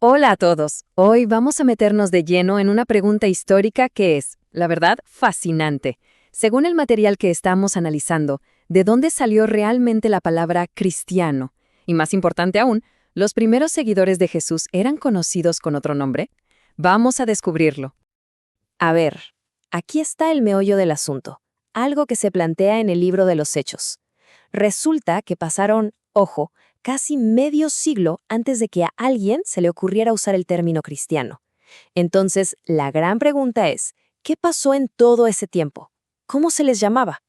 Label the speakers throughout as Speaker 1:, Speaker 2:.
Speaker 1: Hola a todos. Hoy vamos a meternos de lleno en una pregunta histórica que es, la verdad, fascinante. Según el material que estamos analizando, ¿de dónde salió realmente la palabra cristiano? Y más importante aún, ¿los primeros seguidores de Jesús eran conocidos con otro nombre? Vamos a descubrirlo.
Speaker 2: A ver, aquí está el meollo del asunto, algo que se plantea en el libro de los Hechos. Resulta que pasaron, ojo, casi medio siglo antes de que a alguien se le ocurriera usar el término cristiano. Entonces, la gran pregunta es, ¿qué pasó en todo ese tiempo? ¿Cómo se les llamaba?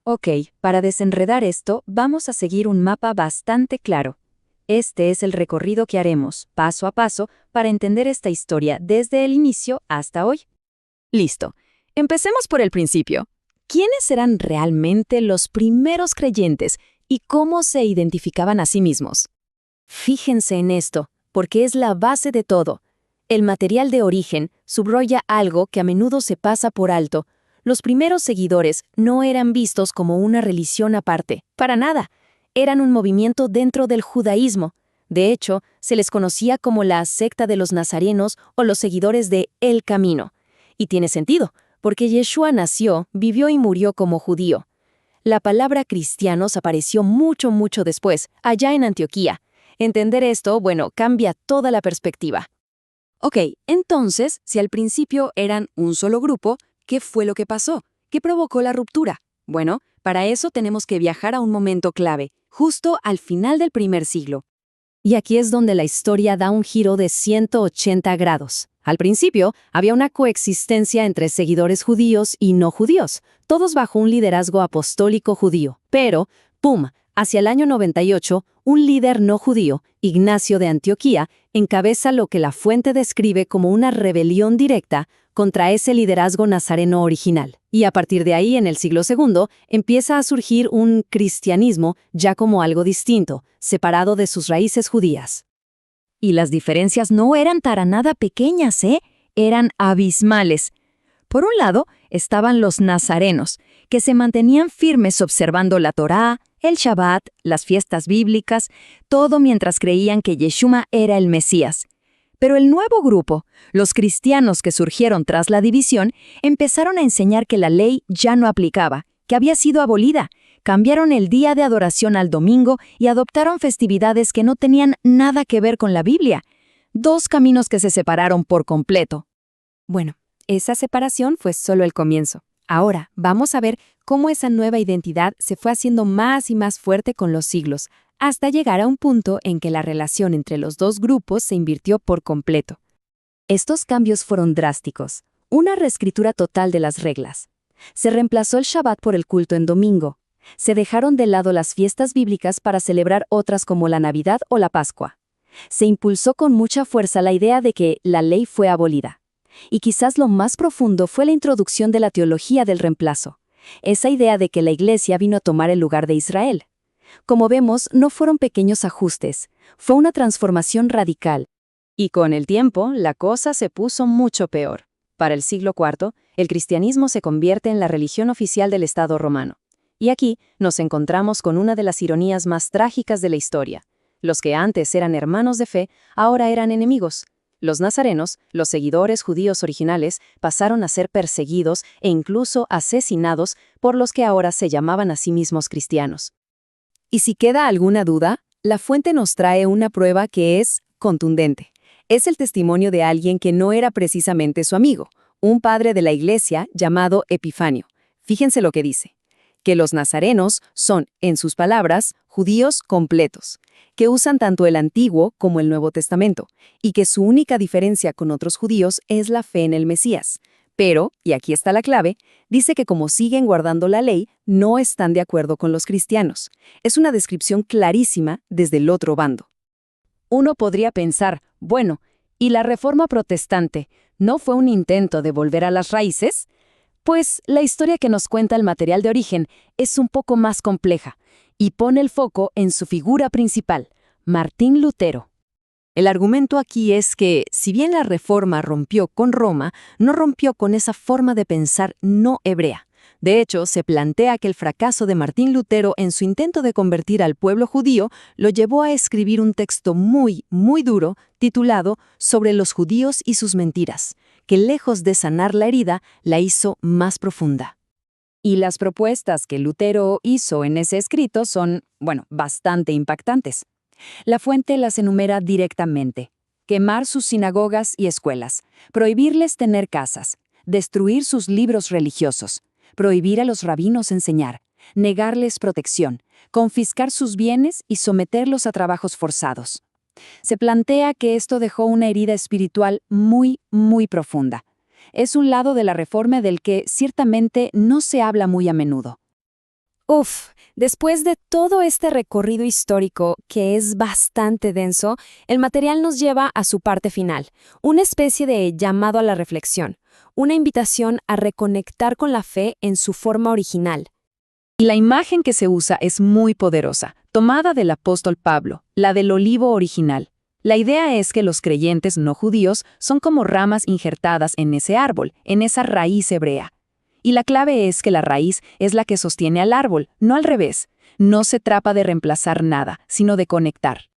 Speaker 3: Ok, para desenredar esto, vamos a seguir un mapa bastante claro. Este es el recorrido que haremos, paso a paso, para entender esta historia desde el inicio hasta hoy.
Speaker 1: Listo. Empecemos por el principio. ¿Quiénes eran realmente los primeros creyentes y cómo se identificaban a sí mismos?
Speaker 2: Fíjense en esto, porque es la base de todo. El material de origen subraya algo que a menudo se pasa por alto. Los primeros seguidores no eran vistos como una religión aparte, para nada. Eran un movimiento dentro del judaísmo. De hecho, se les conocía como la secta de los nazarenos o los seguidores de El Camino. Y tiene sentido, porque Yeshua nació, vivió y murió como judío. La palabra cristianos apareció mucho después, allá en Antioquía. Entender esto, cambia toda la perspectiva.
Speaker 3: Ok, entonces, si al principio eran un solo grupo, ¿qué fue lo que pasó? ¿Qué provocó la ruptura? Bueno, para eso tenemos que viajar a un momento clave, justo al final del primer siglo.
Speaker 2: Y aquí es donde la historia da un giro de 180 grados. Al principio, había una coexistencia entre seguidores judíos y no judíos, todos bajo un liderazgo apostólico judío. Pero, ¡pum!, hacia el año 98, un líder no judío, Ignacio de Antioquía, encabeza lo que la fuente describe como una rebelión directa contra ese liderazgo nazareno original. Y a partir de ahí, en el siglo II, empieza a surgir un cristianismo ya como algo distinto, separado de sus raíces judías.
Speaker 3: Y las diferencias no eran para nada pequeñas, eran abismales. Por un lado, estaban los nazarenos, que se mantenían firmes observando la Torá, el Shabbat, las fiestas bíblicas, todo mientras creían que Yeshua era el Mesías. Pero el nuevo grupo, los cristianos que surgieron tras la división, empezaron a enseñar que la ley ya no aplicaba, que había sido abolida. Cambiaron el día de adoración al domingo y adoptaron festividades que no tenían nada que ver con la Biblia. Dos caminos que se separaron por completo.
Speaker 2: Bueno, esa separación fue solo el comienzo. Ahora, vamos a ver cómo esa nueva identidad se fue haciendo más y más fuerte con los siglos, hasta llegar a un punto en que la relación entre los dos grupos se invirtió por completo.
Speaker 3: Estos cambios fueron drásticos. Una reescritura total de las reglas. Se reemplazó el Shabbat por el culto en domingo. Se dejaron de lado las fiestas bíblicas para celebrar otras como la Navidad o la Pascua. Se impulsó con mucha fuerza la idea de que la ley fue abolida. Y quizás lo más profundo fue la introducción de la teología del reemplazo. Esa idea de que la Iglesia vino a tomar el lugar de Israel. Como vemos, no fueron pequeños ajustes, fue una transformación radical. Y con el tiempo, la cosa se puso mucho peor. Para el siglo IV, el cristianismo se convierte en la religión oficial del Estado romano. Y aquí nos encontramos con una de las ironías más trágicas de la historia. Los que antes eran hermanos de fe, ahora eran enemigos. Los nazarenos, los seguidores judíos originales, pasaron a ser perseguidos e incluso asesinados por los que ahora se llamaban a sí mismos cristianos.
Speaker 2: Y si queda alguna duda, la fuente nos trae una prueba que es contundente. Es el testimonio de alguien que no era precisamente su amigo, un padre de la iglesia llamado Epifanio. Fíjense lo que dice. Que los nazarenos son, en sus palabras, judíos completos, que usan tanto el Antiguo como el Nuevo Testamento, y que su única diferencia con otros judíos es la fe en el Mesías. Pero, y aquí está la clave, dice que como siguen guardando la ley, no están de acuerdo con los cristianos. Es una descripción clarísima desde el otro bando.
Speaker 3: Uno podría pensar, bueno, ¿y la Reforma Protestante no fue un intento de volver a las raíces? Pues la historia que nos cuenta el material de origen es un poco más compleja y pone el foco en su figura principal, Martín Lutero.
Speaker 1: El argumento aquí es que, si bien la Reforma rompió con Roma, no rompió con esa forma de pensar no hebrea.
Speaker 2: De hecho, se plantea que el fracaso de Martín Lutero en su intento de convertir al pueblo judío lo llevó a escribir un texto muy, muy duro, titulado Sobre los judíos y sus mentiras, que lejos de sanar la herida, la hizo más profunda.
Speaker 3: Y las propuestas que Lutero hizo en ese escrito son, bastante impactantes. La fuente las enumera directamente: quemar sus sinagogas y escuelas, prohibirles tener casas, destruir sus libros religiosos, prohibir a los rabinos enseñar, negarles protección, confiscar sus bienes y someterlos a trabajos forzados. Se plantea que esto dejó una herida espiritual muy, muy profunda. Es un lado de la Reforma del que ciertamente no se habla muy a menudo.
Speaker 4: Después de todo este recorrido histórico, que es bastante denso, el material nos lleva a su parte final, una especie de llamado a la reflexión, una invitación a reconectar con la fe en su forma original.
Speaker 2: Y la imagen que se usa es muy poderosa, tomada del apóstol Pablo, la del olivo original. La idea es que los creyentes no judíos son como ramas injertadas en ese árbol, en esa raíz hebrea. Y la clave es que la raíz es la que sostiene al árbol, no al revés. No se trata de reemplazar nada, sino de conectar.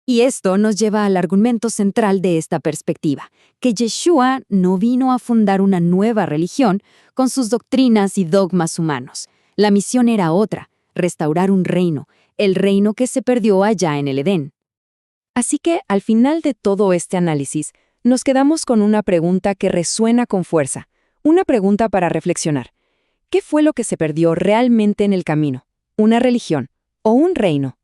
Speaker 3: Y esto nos lleva al argumento central de esta perspectiva, que Yeshua no vino a fundar una nueva religión con sus doctrinas y dogmas humanos. La misión era otra: restaurar un reino, el reino que se perdió allá en el Edén.
Speaker 2: Así que, al final de todo este análisis, nos quedamos con una pregunta que resuena con fuerza, una pregunta para reflexionar. ¿Qué fue lo que se perdió realmente en el camino? ¿Una religión o un reino?